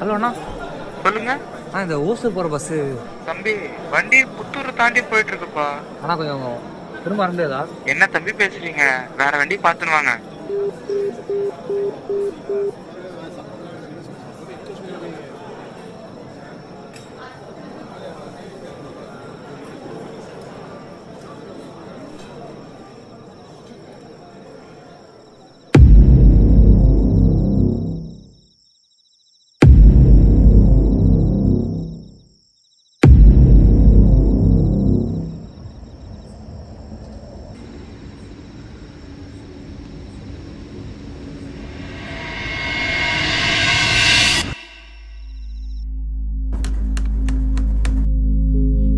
Hello அண்ணா. சொல்லுங்க. இந்த ஓசூர் போகிற பஸ்ஸு. தம்பி வண்டி புத்தூர் தாண்டி போயிட்டு இருக்குப்பா. ஆனால் கொஞ்சம் திரும்ப வர முடியாதா? என்ன தம்பி பேசுறீங்க? வேற வண்டி பார்த்துன்னு வாங்க.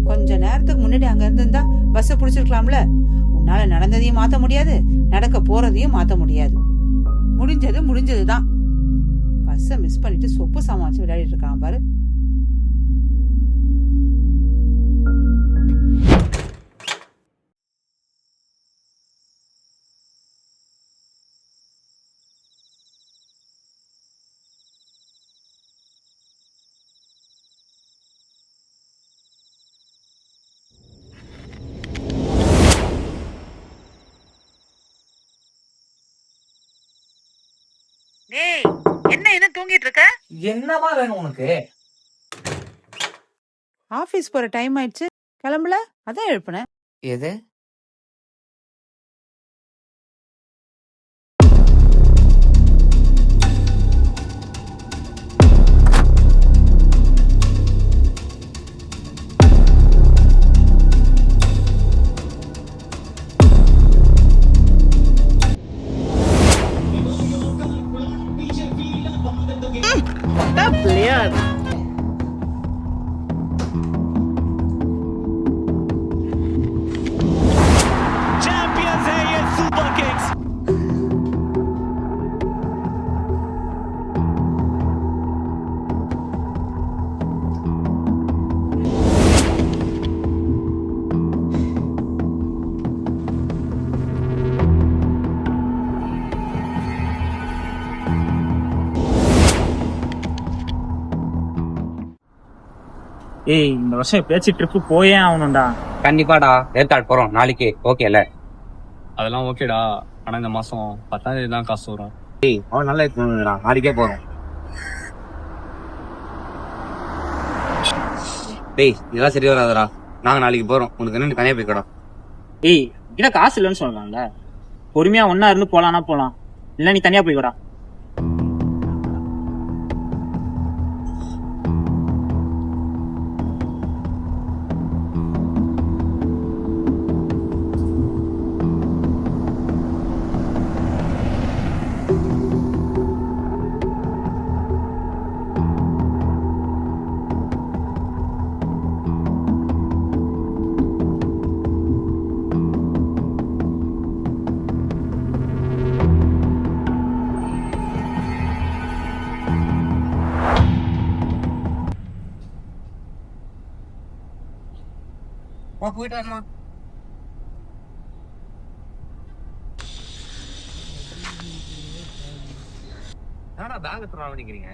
கொஞ்ச நேரத்துக்கு முன்னாடி அங்க இருந்திருந்தா பஸ் புடிச்சிருக்கலாம்ல. உன்னால நடந்ததையும் மாத்த முடியாது, நடக்க போறதையும் மாத்த முடியாது. முடிஞ்சது முடிஞ்சதுதான். பஸ்ஸ மிஸ் பண்ணிட்டு சொப்பு சாமான் விளையாடிட்டு இருக்கான் பாரு. டேய், என்ன இன்னும் தூங்கிட்டு இருக்க? என்னமா வேணும் உனக்கு? ஆபீஸ் போற டைம் ஆயிடுச்சு, கிளம்பல. அதான் எழுப்புனேன். எது? Champions AS Super Kings. ஏய், இந்த வருஷம் எப்பயாச்சும் ட்ரிப்பு போயே ஆகணும்டா. கண்டிப்பாடா. ஏற்காடு போகிறோம் நாளைக்கு. ஓகேல? அதெல்லாம் ஓகேடா. ஆனா இந்த மாசம் 10ஆம் தேதி தான் காசு வரும். ஏய், அவன் நல்லா இருக்கணும்டா. நாளைக்கே போகிறோம். டேய், இதெல்லாம் சரி வராதடா. நாங்கள் நாளைக்கு போகிறோம். உனக்கு என்ன தனியாக போய்க்கடா. ஏய், கிட்ட காசு இல்லைன்னு சொல்லலாம்ல. பொறுமையா ஒன்னா இருந்து போலான்னா போலாம், இல்ல நீ தனியா போய்க்கடா. போயிட்டு வரமா. என்னடா பேக் எடுத்துட்டு நினைக்கிறீங்க?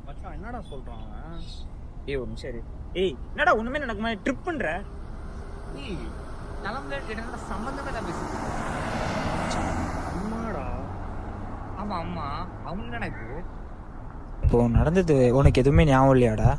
மச்சான் என்னடா சொல்றான்? ஏய், ஒரு நிமிஷம் இரு. ஏய், என்னடா ஒண்ணுமே எனக்கு மாதிரி ட்ரிப் பண்ற? ஏய், கிளம்புல கேட்டா சம்பந்தமே தான் பேசுறேன். அம்மாடா. ஆமா அம்மா, அவங்க தானே இப்போ நடந்தது உனக்கு எதுவுமே ஞாபகம் இல்லையாடா?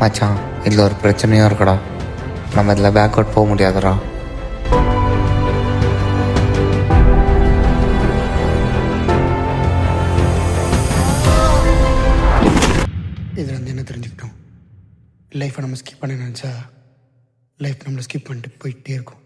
மச்சான், இதில் ஒரு பிரச்சனையும் இருக்குடா. நம்ம இதில் பேக் அவுட் போக முடியாதுடா. இதில் வந்து என்ன தெரிஞ்சுக்கிட்டோம்? லைஃப்பை நம்ம ஸ்கிப் பண்ண நினச்சா லைஃப் நம்மளை ஸ்கிப் பண்ணிட்டு போயிட்டே இருக்கும்.